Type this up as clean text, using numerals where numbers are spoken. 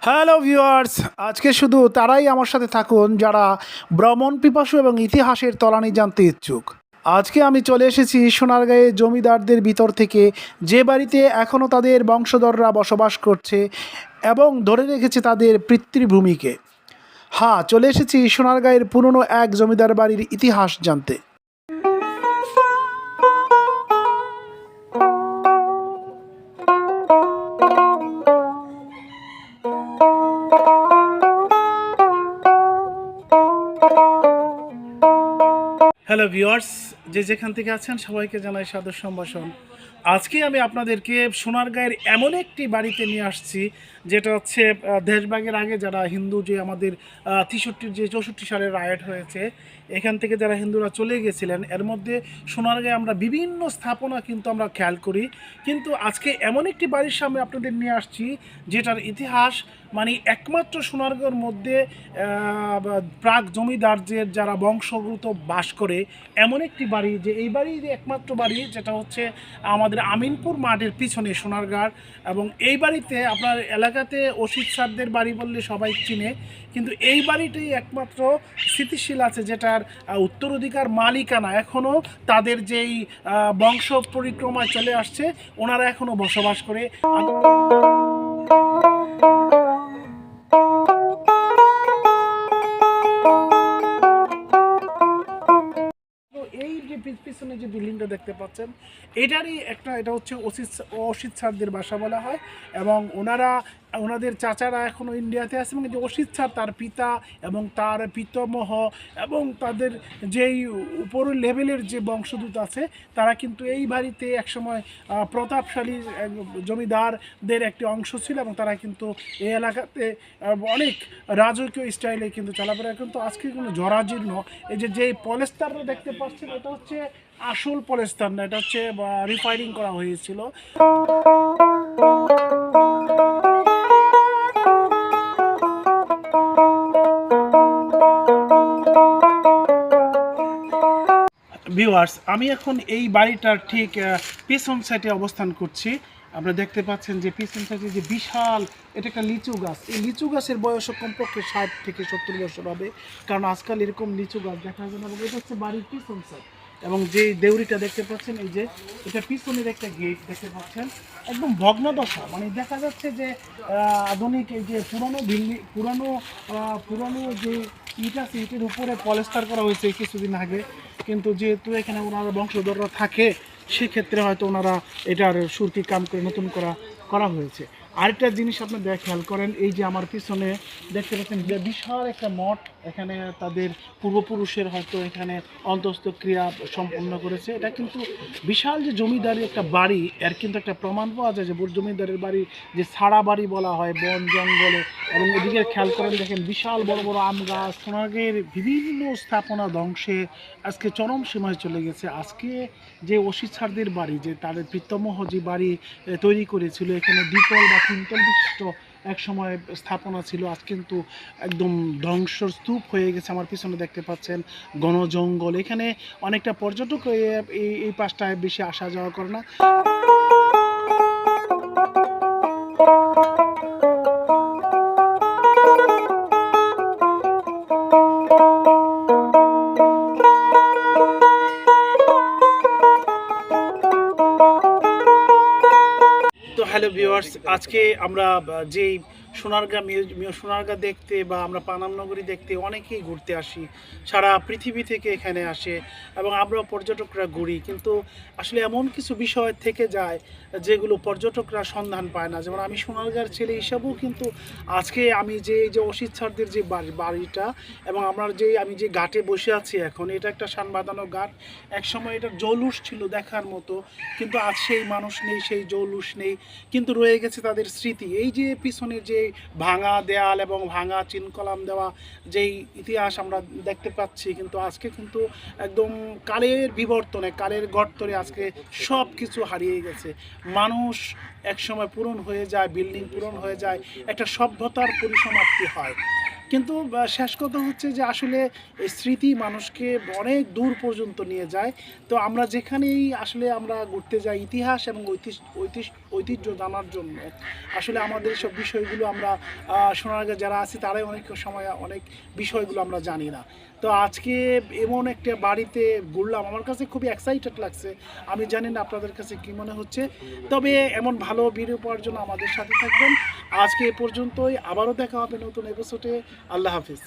Hello viewers, আজকে শুধু তারাই আমার সাথে থাকুন যারা ভ্রমণ পিপাসু এবং ইতিহাসের তলানি জানতে ইচ্ছুক। আজকে আমি চলে এসেছি সোনারগাঁয়ে জমিদারদের ভিতর থেকে, যে বাড়িতে এখনও তাদের বংশধররা বসবাস করছে এবং ধরে রেখেছে তাদের পিতৃভূমিকে। হ্যাঁ, চলে এসেছি সোনারগাঁয়ের পুরনো এক জমিদার বাড়ির ইতিহাস জানতে। হ্যালো ভিউয়ার্স, যে যেখান থেকে আছেন সবাইকে জানাই সাদর সম্ভাষণ। আজকে আমি আপনাদেরকে সোনারগাঁয়ের এমন একটি বাড়িতে নিয়ে আসছি যেটা হচ্ছে দেশভাগের আগে যারা হিন্দু, যে আমাদের 64 সালে রায়ট হয়েছে, এখান থেকে যারা হিন্দুরা চলে গেছিলেন, এর মধ্যে সোনারগাঁয়ে আমরা বিভিন্ন স্থাপনা কিন্তু আমরা খেয়াল করি। কিন্তু আজকে এমন একটি বাড়ির সামনে আপনাদের নিয়ে আসছি যেটার ইতিহাস মানে একমাত্র সোনারগাঁয়ের মধ্যে প্রাক জমিদারদের যারা বংশগত বাস করে এমন একটি বাড়ি, যে এই বাড়ির একমাত্র বাড়ি যেটা হচ্ছে আমাদের আমিনপুর মাঠের পিছনে সোনারগাঁর। এবং এই বাড়িতে আপনার এলাকাতে অসিত স্যারদের বাড়ি বললে সবাই চিনে, কিন্তু এই বাড়িটাই একমাত্র স্থিতিশীল আছে, যেটার উত্তরাধিকার মালিকানা এখনও তাদের যেই বংশ পরিক্রমায় চলে আসছে, ওনারা এখনও বসবাস করে। এই যে পিছনে যে বিল্ডিংটা দেখতে পাচ্ছেন, এটারই এটা হচ্ছে অসিত স্যারদের বাসা বলা হয়। এবং ওনাদের চাচারা এখনও ইন্ডিয়াতে আছে, এবং যে অসিত স্যার তার পিতা এবং তার পিতামহ এবং তাদের যেই উপরের লেভেলের যে বংশদূত আছে, তারা কিন্তু এই বাড়িতে একসময় প্রতাপশালী জমিদারদের একটি অংশ ছিল, এবং তারা কিন্তু এই এলাকাতে অনেক রাজকীয় স্টাইলে কিন্তু চলাফেরা। কিন্তু আজকে কোনো জরাজীর্ণ এই যে পলেস্তারটা দেখতে পাচ্ছেন, এটা হচ্ছে আসল পলেস্তার না, এটা হচ্ছে রিফাইনিং করা হয়েছিল। ভিউয়ার্স, আমি এখন এই বাড়িটার ঠিক পেছন সাইডে অবস্থান করছি। আপনারা দেখতে পাচ্ছেন যে পেছন সাইডে যে বিশাল, এটা একটা লিচু গাছ। এই লিচু গাছের বয়স কমপক্ষে 60 থেকে 70 বছর হবে, কারণ আজকাল এরকম লিচু গাছ দেখা যায় না। এবং এটা হচ্ছে বাড়ির পিছন সাইড। এবং যে দেউরিটা দেখতে পাচ্ছেন, এই যে এটা পিছনের একটা গেট দেখতে পাচ্ছেন, একদম ভগ্নদশা। মানে দেখা যাচ্ছে যে আধুনিক এই যে পুরনো বিল্ডিং, পুরনো যে ইট আছে, ইটের উপরে পলেস্টার করা হয়েছে কিছুদিন আগে। কিন্তু যেহেতু এখানে ওনারা বংশধররা থাকে, সেক্ষেত্রে হয়তো ওনারা এটার সুরকি কাম করে নতুন করা হয়েছে। আরেকটা জিনিস আপনি খেয়াল করেন, এই যে আমার পিছনে দেখতে পাচ্ছেন যে বিশাল একটা মঠ, এখানে তাদের পূর্বপুরুষের হয়তো এখানে অন্তঃক্রিয়া সম্পন্ন করেছে। এটা কিন্তু বিশাল যে জমিদারি একটা বাড়ি, এর কিন্তু একটা প্রমাণ পাওয়া যায় যে জমিদারের বাড়ি যে ছাড়া বাড়ি বলা হয় বন জঙ্গলে। এবং এদিকে খেয়াল করেন, দেখেন বিশাল বড় বড় আম গাছ। সোনারগাঁয়ের বিভিন্ন স্থাপনা ধ্বংসে আজকে চরম সীমায় চলে গেছে। আজকে যে অসিত স্যারদের বাড়ি, যে তাদের পিতামহ যে বাড়ি তৈরি করেছিল, এখানে দ্বিতল বা তিনতল বিশিষ্ট এক সময় স্থাপনা ছিল, আজ কিন্তু একদম ধ্বংসর স্তূপ হয়ে গেছে। আমার পিছনে দেখতে পাচ্ছেন ঘন জঙ্গল। এখানে অনেকটা পর্যটক এই পাশটায় বেশি আসা যাওয়া করে না। তো হ্যালো ভিউয়ার্স, আজকে আমরা যেই সোনারগাঁ দেখতে বা আমরা পানাম নগরী দেখতে অনেকেই ঘুরতে আসি, সারা পৃথিবী থেকে এখানে আসে এবং আমরা পর্যটকরা ঘুরি। কিন্তু আসলে এমন কিছু বিষয় থেকে যায় যেগুলো পর্যটকরা সন্ধান পায় না। যেমন আমি সোনারগাঁর ছেলে হিসাবেও কিন্তু আজকে আমি এই যে অসিত স্যারদের যে বাড়িটা, এবং আমি যে ঘাটে বসে আছি এখন, এটা একটা শান বাঁধানো ঘাট। একসময় এটা জৌলুস ছিল দেখার মতো, কিন্তু আজ সেই মানুষ নেই, সেই জৌলুস নেই, কিন্তু রয়ে গেছে তাদের স্মৃতি। এই যে পিছনে যে ভাঙা দেয়াল এবং ভাঙা চিনকলাম দেওয়া যেই ইতিহাস আমরা দেখতে পাচ্ছি, কিন্তু আজকে কিন্তু একদম কালের বিবর্তনে, কালের গর্তরে আজকে সব কিছু হারিয়ে গেছে। মানুষ একসময় পূরণ হয়ে যায়, বিল্ডিং পূরণ হয়ে যায়, একটা সভ্যতার পরিসমাপ্তি হয়। কিন্তু শেষ কথা হচ্ছে যে আসলে স্মৃতি মানুষকে অনেক দূর পর্যন্ত নিয়ে যায়। তো আমরা যেখানেই আসলে আমরা ঘুরতে যাই, ইতিহাস এবং ঐতিহ্য জানার জন্য। আসলে আমাদের সব বিষয়গুলো আমরা সোনারগাঁ যারা আছি তারাই অনেক সময় অনেক বিষয়গুলো আমরা জানি না। তো আজকে এমন একটা বাড়িতে ঘুরলাম, আমার কাছে খুবই এক্সাইটেড লাগছে। আমি জানি না আপনাদের কাছে কী মনে হচ্ছে, তবে এমন ভালো ভিডিও পাওয়ার জন্য আমাদের সাথে থাকবেন। আজকে এ পর্যন্তই, আবারও দেখা হবে নতুন এপিসোডে। আল্লাহ হাফিজ।